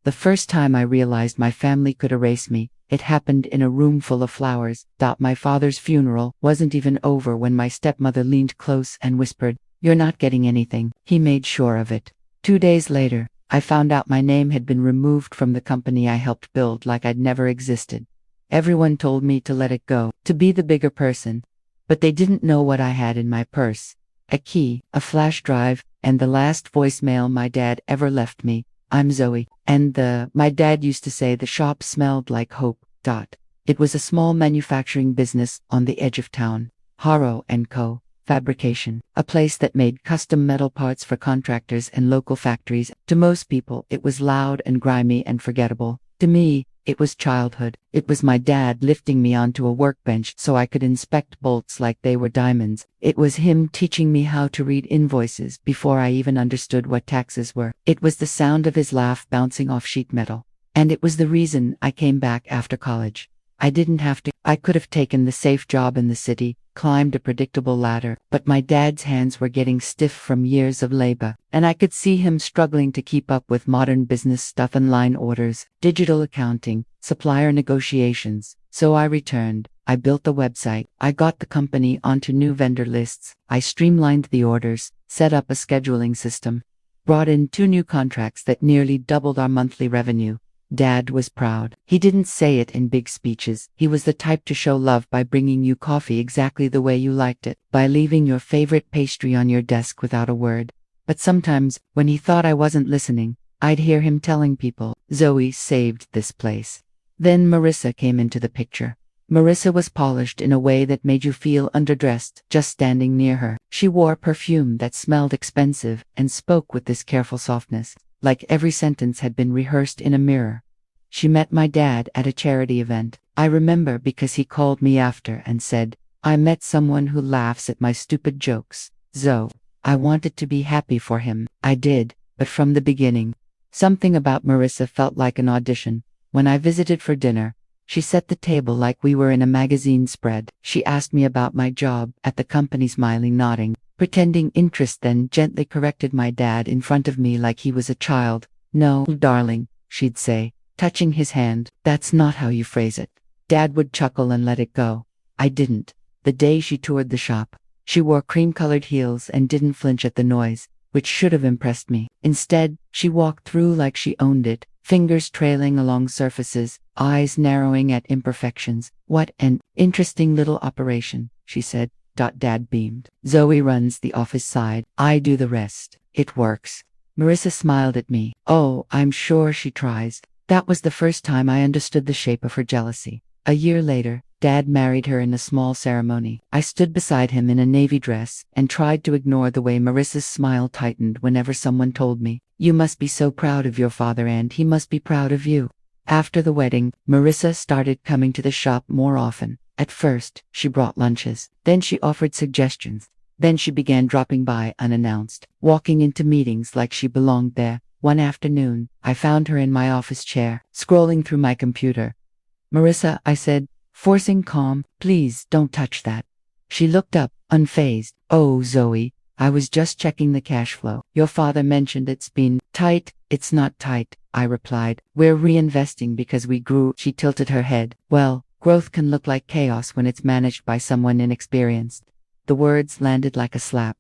The first time I realized my family could erase me, it happened in a room full of flowers. My father's funeral wasn't even over when my stepmother leaned close and whispered, "You're not getting anything." He made sure of it. 2 days later, I found out my name had been removed from the company I helped build like I'd never existed. Everyone told me to let it go, to be the bigger person. But they didn't know what I had in my purse. A key, a flash drive, and the last voicemail my dad ever left me. "I'm Zoe, and my dad used to say the shop smelled like hope. It was a small manufacturing business on the edge of town. Haro & Co. Fabrication, a place that made custom metal parts for contractors and local factories. To most people, it was loud and grimy and forgettable. To me, it was childhood. It was my dad lifting me onto a workbench so I could inspect bolts like they were diamonds. It was him teaching me how to read invoices before I even understood what taxes were. It was the sound of his laugh bouncing off sheet metal. And it was the reason I came back after college. I didn't have to. I could have taken the safe job in the city, climbed a predictable ladder, but my dad's hands were getting stiff from years of labor, and I could see him struggling to keep up with modern business stuff and line orders, digital accounting, supplier negotiations. So I returned. I built the website. I got the company onto new vendor lists. I streamlined the orders, set up a scheduling system, brought in 2 new contracts that nearly doubled our monthly revenue. Dad was proud. He didn't say it in big speeches. He was the type to show love by bringing you coffee exactly the way you liked it, by leaving your favorite pastry on your desk without a word. But sometimes, when he thought I wasn't listening, I'd hear him telling people, "Zoe saved this place." Then Marissa came into the picture. Marissa was polished in a way that made you feel underdressed just standing near her. She wore perfume that smelled expensive and spoke with this careful softness, like every sentence had been rehearsed in a mirror. She met my dad at a charity event. I remember because he called me after and said, "I met someone who laughs at my stupid jokes, Zoe." I wanted to be happy for him. I did, but from the beginning, something about Marissa felt like an audition. When I visited for dinner, she set the table like we were in a magazine spread. She asked me about my job at the company, smiling, nodding, pretending interest, then gently corrected my dad in front of me like he was a child. "No, darling," she'd say, touching his hand, "that's not how you phrase it." Dad would chuckle and let it go. I didn't. The day she toured the shop, she wore cream-colored heels and didn't flinch at the noise, which should have impressed me. Instead, she walked through like she owned it, fingers trailing along surfaces, eyes narrowing at imperfections. "What an interesting little operation," she said. Dad beamed. "Zoe runs the office side. I do the rest. It works." Marissa smiled at me. "Oh, I'm sure she tries." That was the first time I understood the shape of her jealousy. A year later, Dad married her in a small ceremony. I stood beside him in a navy dress and tried to ignore the way Marissa's smile tightened whenever someone told me, "You must be so proud of your father and he must be proud of you." After the wedding, Marissa started coming to the shop more often. At first, she brought lunches. Then she offered suggestions. Then she began dropping by unannounced, walking into meetings like she belonged there. One afternoon, I found her in my office chair, scrolling through my computer. "Marissa," I said, forcing calm, "please don't touch that." She looked up, unfazed. "Oh, Zoe, I was just checking the cash flow. Your father mentioned it's been tight." "It's not tight," I replied. "We're reinvesting because we grew." She tilted her head. "Well, growth can look like chaos when it's managed by someone inexperienced." The words landed like a slap.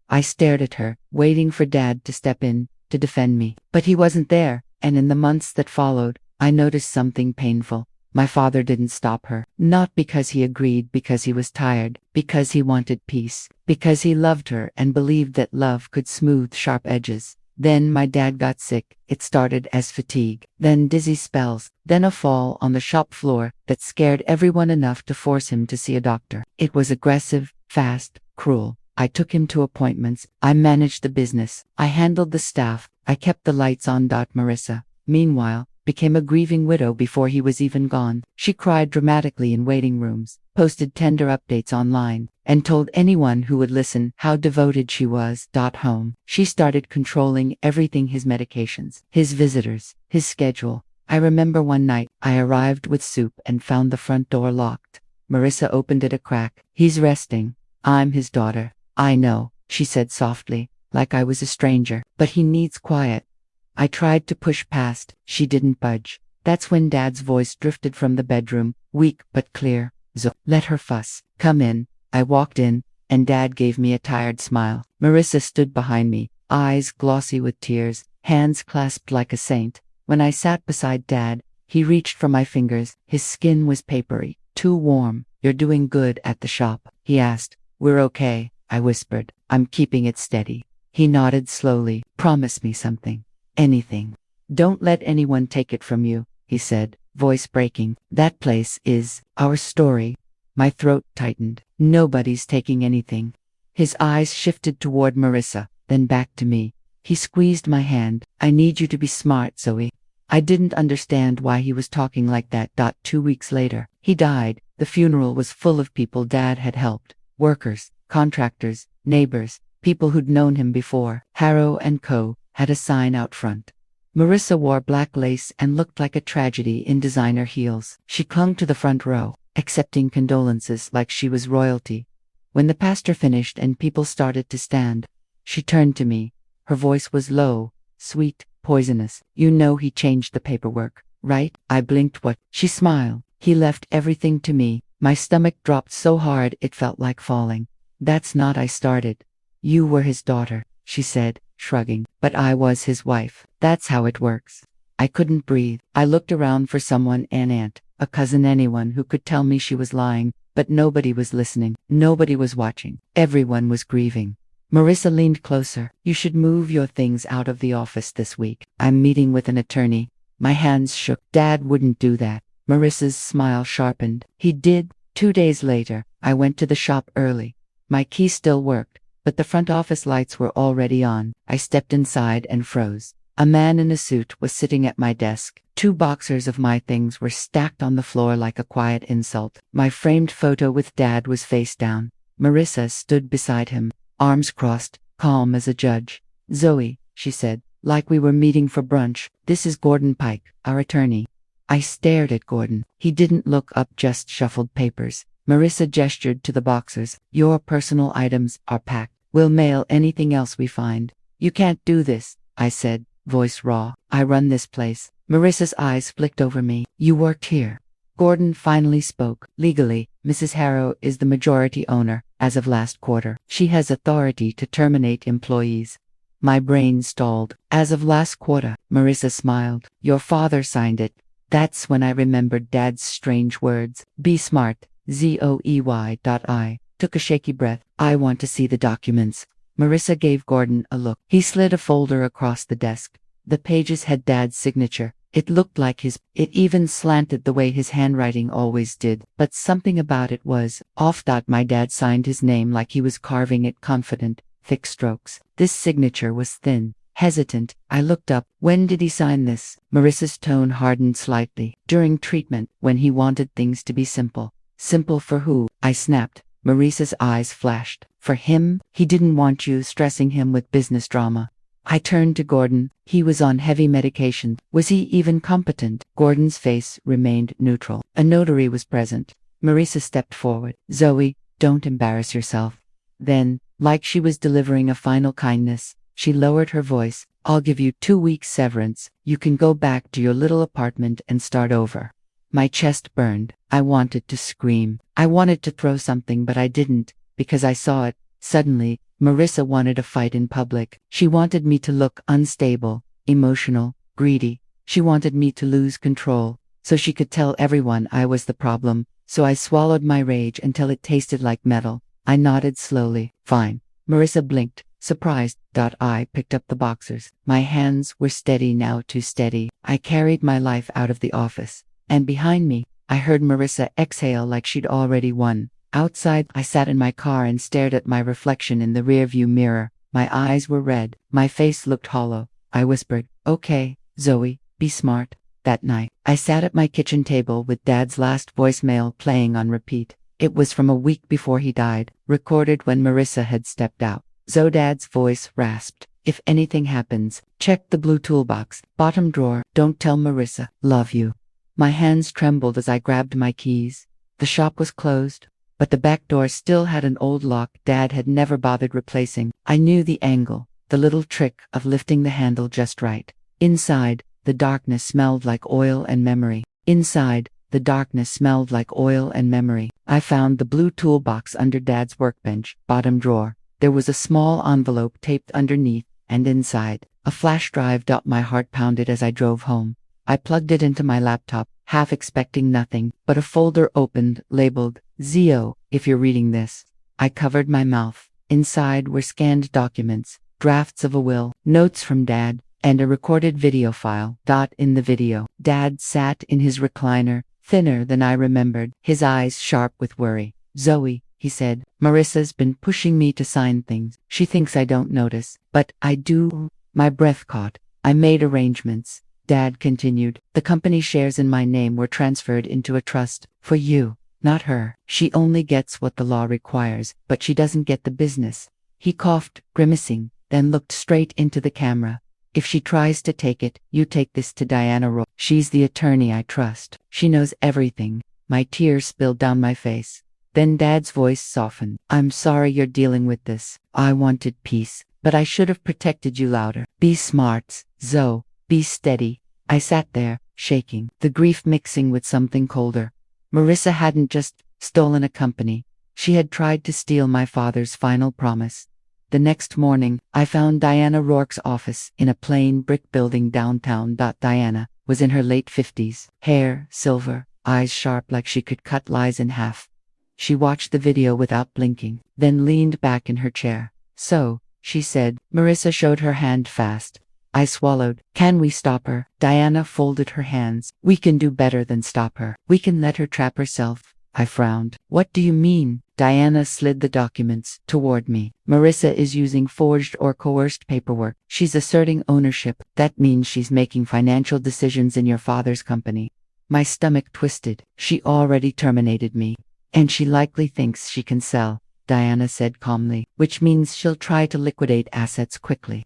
I stared at her, waiting for Dad to step in, to defend me. But he wasn't there, and in the months that followed, I noticed something painful. My father didn't stop her. Not because he agreed, because he was tired, because he wanted peace, because he loved her and believed that love could smooth sharp edges. Then my dad got sick. It started as fatigue, then dizzy spells, then a fall on the shop floor that scared everyone enough to force him to see a doctor. It was aggressive, fast, cruel. I took him to appointments. I managed the business. I handled the staff. I kept the lights on. Marissa, meanwhile, became a grieving widow before he was even gone. She cried dramatically in waiting rooms, posted tender updates online, and told anyone who would listen how devoted she was. Home. She started controlling everything: his medications, his visitors, his schedule. I remember one night, I arrived with soup and found the front door locked. Marissa opened it a crack. "He's resting. I'm his daughter." "I know," she said softly, like I was a stranger, "but he needs quiet." I tried to push past. She didn't budge. That's when Dad's voice drifted from the bedroom, weak but clear. Zo, let her fuss. Come in. I walked in, and Dad gave me a tired smile. Marissa stood behind me, eyes glossy with tears, hands clasped like a saint. When I sat beside Dad, he reached for my fingers. His skin was papery, too warm. You're doing good at the shop? He asked. We're okay, I whispered. I'm keeping it steady. He nodded slowly. Promise me something. Anything. Don't let anyone take it from you, he said, voice breaking. That place is our story. My throat tightened. Nobody's taking anything. His eyes shifted toward Marissa, then back to me. He squeezed my hand. I need you to be smart, Zoe. I didn't understand why he was talking like that. 2 weeks later, he died. The funeral was full of people Dad had helped. Workers, contractors, neighbors, people who'd known him before. Harrow and Co. had a sign out front. Marissa wore black lace and looked like a tragedy in designer heels. She clung to the front row, accepting condolences like she was royalty. When the pastor finished and people started to stand, she turned to me. Her voice was low, sweet, poisonous. You know he changed the paperwork, right? I blinked. What? She smiled. He left everything to me. My stomach dropped so hard it felt like falling. That's not I started. You were his daughter, she said, shrugging. But I was his wife. That's how it works. I couldn't breathe. I looked around for someone, an aunt, a cousin, anyone who could tell me she was lying, but nobody was listening. Nobody was watching. Everyone was grieving. Marissa leaned closer. You should move your things out of the office this week. I'm meeting with an attorney. My hands shook. Dad wouldn't do that. Marissa's smile sharpened. He did. 2 days later, I went to the shop early. My key still worked, but the front office lights were already on. I stepped inside and froze. A man in a suit was sitting at my desk. 2 boxers of my things were stacked on the floor like a quiet insult. My framed photo with Dad was face down. Marissa stood beside him, arms crossed, calm as a judge. Zoe, she said, like we were meeting for brunch, this is Gordon Pike, our attorney. I stared at Gordon. He didn't look up, just shuffled papers. Marissa gestured to the boxers. Your personal items are packed. We'll mail anything else we find. You can't do this, I said, voice raw. I run this place. Marissa's eyes flicked over me. You worked here. Gordon finally spoke. Legally, Mrs. Harrow is the majority owner, as of last quarter. She has authority to terminate employees. My brain stalled. As of last quarter, Marissa smiled. Your father signed it. That's when I remembered Dad's strange words. Be smart. Zoey. I took a shaky breath. I want to see the documents. Marissa gave Gordon a look. He slid a folder across the desk. The pages had Dad's signature. It looked like his. It even slanted the way his handwriting always did. But something about it was off. My dad signed his name like he was carving it, confident, thick strokes. This signature was thin, hesitant. I looked up. When did he sign this? Marissa's tone hardened slightly. During treatment, when he wanted things to be simple. Simple for who? I snapped. Marissa's eyes flashed. For him? He didn't want you stressing him with business drama. I turned to Gordon. He was on heavy medication. Was he even competent? Gordon's face remained neutral. A notary was present. Marissa stepped forward. Zoe, don't embarrass yourself. Then, like she was delivering a final kindness, she lowered her voice. I'll give you 2 weeks severance. You can go back to your little apartment and start over. My chest burned. I wanted to scream. I wanted to throw something, but I didn't, because I saw it. Suddenly, Marissa wanted a fight in public. She wanted me to look unstable, emotional, greedy. She wanted me to lose control, so she could tell everyone I was the problem. So I swallowed my rage until it tasted like metal. I nodded slowly. Fine. Marissa blinked, surprised. I picked up the boxers. My hands were steady now, too steady. I carried my life out of the office. And behind me, I heard Marissa exhale like she'd already won. Outside, I sat in my car and stared at my reflection in the rearview mirror. My eyes were red. My face looked hollow. I whispered, okay, Zoe, be smart. That night, I sat at my kitchen table with Dad's last voicemail playing on repeat. It was from a week before he died, recorded when Marissa had stepped out. Dad's voice rasped. If anything happens, check the blue toolbox, bottom drawer. Don't tell Marissa. Love you. My hands trembled as I grabbed my keys. The shop was closed, but the back door still had an old lock Dad had never bothered replacing. I knew the angle, the little trick of lifting the handle just right. Inside, the darkness smelled like oil and memory. Inside, the darkness smelled like oil and memory. I found the blue toolbox under Dad's workbench, bottom drawer. There was a small envelope taped underneath, and inside, a flash drive. My heart pounded as I drove home. I plugged it into my laptop, half expecting nothing, but a folder opened, labeled, Zio, if you're reading this. I covered my mouth. Inside were scanned documents, drafts of a will, notes from Dad, and a recorded video file. In the video, Dad sat in his recliner, thinner than I remembered, his eyes sharp with worry. Zoe, he said, Marissa's been pushing me to sign things. She thinks I don't notice, but I do. My breath caught. I made arrangements. Dad continued. The company shares in my name were transferred into a trust for you, not her. She only gets what the law requires, but she doesn't get the business. He coughed, grimacing, then looked straight into the camera. If she tries to take it, you take this to Diana Roy. She's the attorney I trust. She knows everything. My tears spilled down my face. Then Dad's voice softened. I'm sorry you're dealing with this. I wanted peace, but I should have protected you louder. Be smart, Zoe. Be steady. I sat there, shaking, the grief mixing with something colder. Marissa hadn't just stolen a company. She had tried to steal my father's final promise. The next morning, I found Diana Rourke's office in a plain brick building downtown. Diana was in her late 50s, hair silver, eyes sharp like she could cut lies in half. She watched the video without blinking, then leaned back in her chair. So, she said. Marissa showed her hand fast. I swallowed. Can we stop her? Diana folded her hands. We can do better than stop her. We can let her trap herself. I frowned. What do you mean? Diana slid the documents toward me. Marissa is using forged or coerced paperwork. She's asserting ownership. That means she's making financial decisions in your father's company. My stomach twisted. She already terminated me. And she likely thinks she can sell, Diana said calmly, which means she'll try to liquidate assets quickly.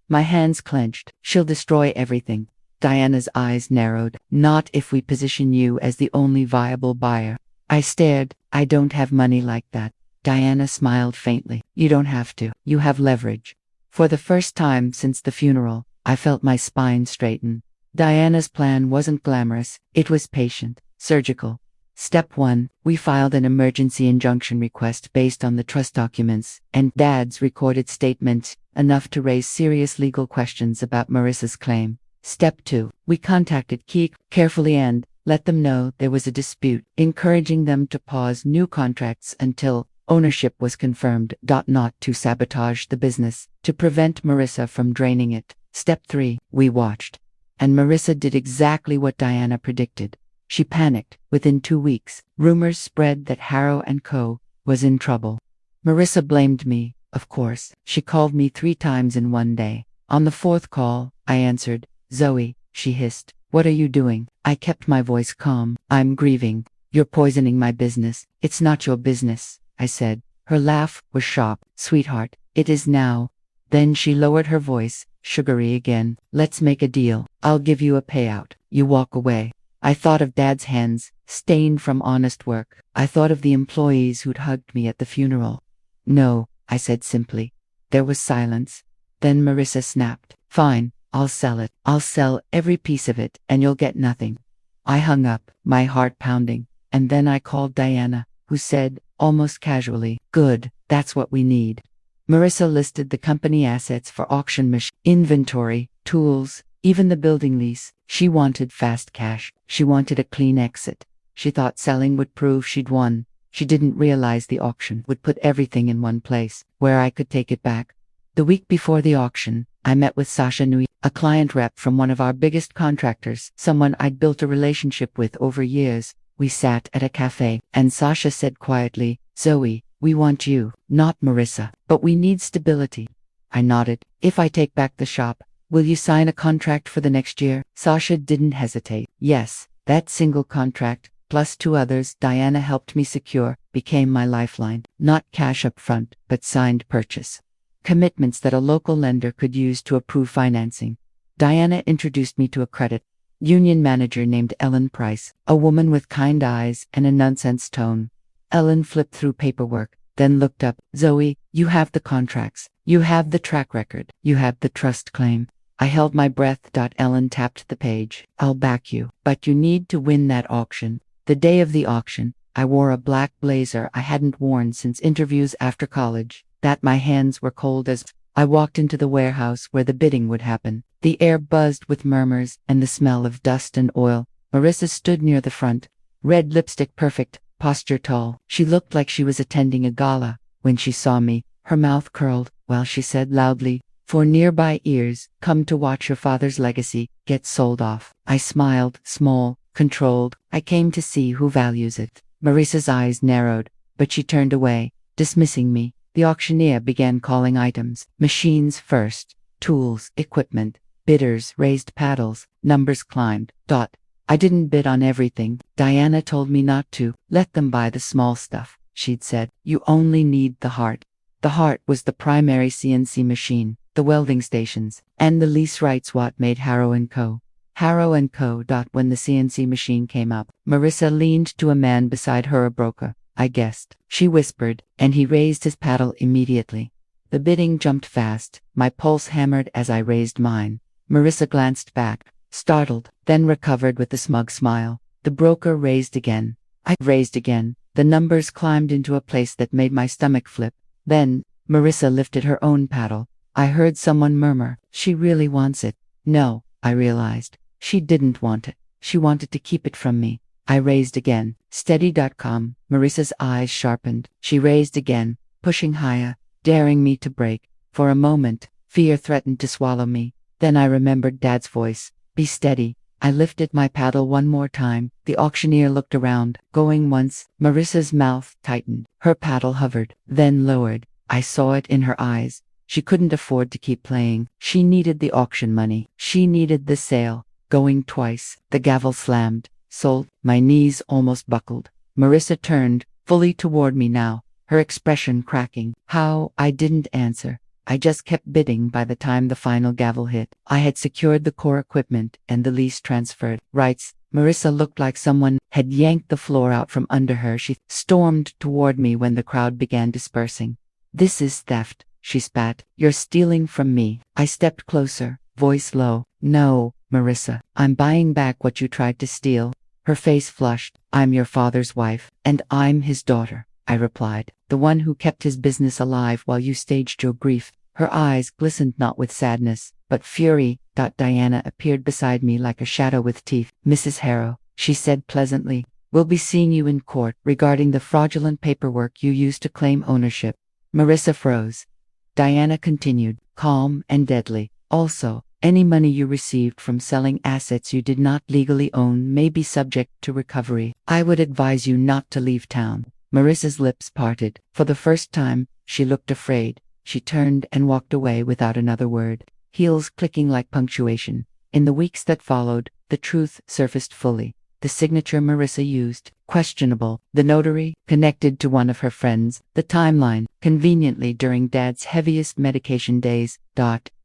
My hands clenched. She'll destroy everything. Diana's eyes narrowed. Not if we position you as the only viable buyer. I stared. I don't have money like that. Diana smiled faintly. You don't have to. You have leverage. For the first time since the funeral, I felt my spine straighten. Diana's plan wasn't glamorous. It was patient, surgical. Step 1, we filed an emergency injunction request based on the trust documents and Dad's recorded statement, enough to raise serious legal questions about Marissa's claim. Step 2, we contacted Keek carefully and let them know there was a dispute, encouraging them to pause new contracts until ownership was confirmed. Not to sabotage the business, to prevent Marissa from draining it. Step 3, we watched. And Marissa did exactly what Diana predicted. She panicked. Within 2 weeks, rumors spread that Harrow & Co. was in trouble. Marissa blamed me, of course. She called me 3 times in one day. On the 4th call, I answered. Zoe, she hissed. What are you doing? I kept my voice calm. I'm grieving. You're poisoning my business. It's not your business, I said. Her laugh was sharp. Sweetheart, it is now. Then she lowered her voice, sugary again. Let's make a deal. I'll give you a payout. You walk away. I thought of Dad's hands, stained from honest work. I thought of the employees who'd hugged me at the funeral. No, I said simply. There was silence. Then Marissa snapped. Fine, I'll sell it. I'll sell every piece of it, and you'll get nothing. I hung up, my heart pounding, and then I called Diana, who said, almost casually, good, that's what we need. Marissa listed the company assets for auction machine, inventory, tools, even the building lease. She wanted fast cash. She wanted a clean exit. She thought selling would prove she'd won. She didn't realize the auction would put everything in one place, where I could take it back. The week before the auction, I met with Sasha Nui, a client rep from one of our biggest contractors, someone I'd built a relationship with over years. We sat at a cafe, and Sasha said quietly, Zoe, we want you, not Marissa, but we need stability. I nodded. If I take back the shop, will you sign a contract for the next year? Sasha didn't hesitate. Yes, that single contract, plus 2 others Diana helped me secure, became my lifeline. Not cash up front, but signed purchase. Commitments that a local lender could use to approve financing. Diana introduced me to a credit union manager named Ellen Price, a woman with kind eyes and a nonsense tone. Ellen flipped through paperwork, then looked up. Zoe, you have the contracts. You have the track record. You have the trust claim. I held my breath. Ellen tapped the page. I'll back you, but you need to win that auction. The day of the auction, I wore a black blazer I hadn't worn since interviews after college. My hands were cold as I walked into the warehouse where the bidding would happen. The air buzzed with murmurs and the smell of dust and oil. Marissa stood near the front, red lipstick perfect, posture tall. She looked like she was attending a gala. When she saw me, her mouth curled, while she said loudly, "For nearby ears, come to watch your father's legacy get sold off." I smiled, small, controlled. I came to see who values it. Marissa's eyes narrowed, but she turned away, dismissing me. The auctioneer began calling items. Machines first, tools, equipment, bidders raised paddles, numbers climbed. I didn't bid on everything. Diana told me not to. Let them buy the small stuff, she'd said. You only need the heart. The heart was the primary CNC machine, the welding stations, and the lease rights. What made Harrow & Co. Harrow & Co. When the CNC machine came up, Marissa leaned to a man beside her. A broker, I guessed, she whispered, and he raised his paddle immediately. The bidding jumped fast. My pulse hammered as I raised mine. Marissa glanced back, startled, then recovered with a smug smile. The broker raised again. I raised again. The numbers climbed into a place that made my stomach flip. Then, Marissa lifted her own paddle. I heard someone murmur, "She really wants it." No, I realized. She didn't want it. She wanted to keep it from me. I raised again. Steady.com. Marissa's eyes sharpened. She raised again, pushing higher, daring me to break. For a moment, fear threatened to swallow me. Then I remembered Dad's voice. "Be steady." I lifted my paddle one more time. The auctioneer looked around. Going once, Marissa's mouth tightened. Her paddle hovered, then lowered. I saw it in her eyes. She couldn't afford to keep playing. She needed the auction money. She needed the sale. Going twice, the gavel slammed. Sold. My knees almost buckled. Marissa turned, fully toward me now, her expression cracking. How? I didn't answer. I just kept bidding. By the time the final gavel hit, I had secured the core equipment and the lease transferred rights. Marissa looked like someone had yanked the floor out from under her. She stormed toward me when the crowd began dispersing. "This is theft," she spat. "You're stealing from me." I stepped closer, voice low. "No, Marissa, I'm buying back what you tried to steal." Her face flushed. "I'm your father's wife, and I'm his daughter," I replied. "The one who kept his business alive while you staged your grief." Her eyes glistened not with sadness, but fury. Diana appeared beside me like a shadow with teeth. "Mrs. Harrow," she said pleasantly, "we'll be seeing you in court regarding the fraudulent paperwork you used to claim ownership." Marissa froze. Diana continued, calm and deadly. "Also, any money you received from selling assets you did not legally own may be subject to recovery. I would advise you not to leave town." Marissa's lips parted. For the first time, she looked afraid. She turned and walked away without another word, heels clicking like punctuation. In the weeks that followed, the truth surfaced fully. The signature Marissa used, questionable. The notary, connected to one of her friends. The timeline, conveniently during Dad's heaviest medication days.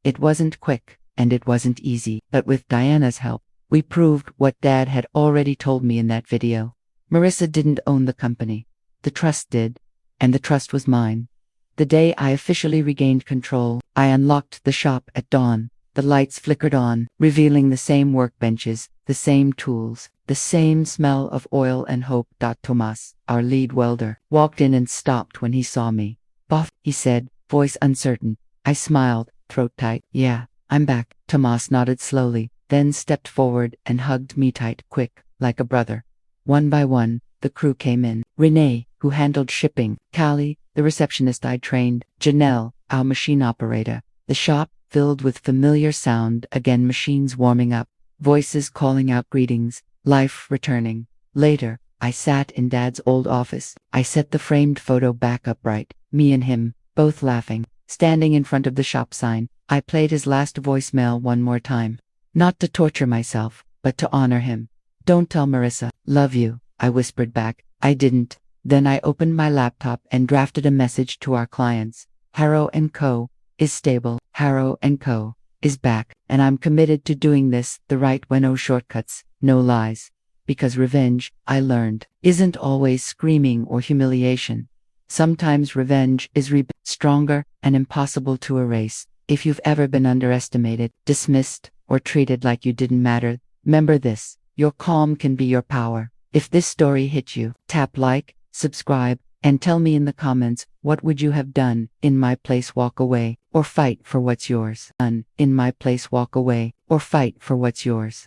It wasn't quick, and it wasn't easy. But with Diana's help, we proved what Dad had already told me in that video. Marissa didn't own the company. The trust did, and the trust was mine. The day I officially regained control, I unlocked the shop at dawn. The lights flickered on, revealing the same workbenches, the same tools, the same smell of oil and hope. Tomas, our lead welder, walked in and stopped when he saw me. "Boss," he said, voice uncertain. I smiled, throat tight. "Yeah, I'm back." Tomas nodded slowly, then stepped forward and hugged me tight, quick, like a brother. One by one, the crew came in. Renee, who handled shipping, Callie, the receptionist I'd trained, Janelle, our machine operator. The shop filled with familiar sound, again machines warming up, voices calling out greetings, life returning. Later, I sat in Dad's old office. I set the framed photo back upright, me and him, both laughing, standing in front of the shop sign. I played his last voicemail one more time. Not to torture myself, but to honor him. "Don't tell Marissa, love you," I whispered back. I didn't. Then I opened my laptop and drafted a message to our clients. Harrow & Co. is stable. Harrow & Co. is back. And I'm committed to doing this the right way. No shortcuts, no lies. Because revenge, I learned, isn't always screaming or humiliation. Sometimes revenge is stronger and impossible to erase. If you've ever been underestimated, dismissed, or treated like you didn't matter, remember this: your calm can be your power. If this story hit you, tap like, subscribe, and tell me in the comments, what would you have done? In my place, walk away, or fight for what's yours. In my place, walk away, or fight for what's yours.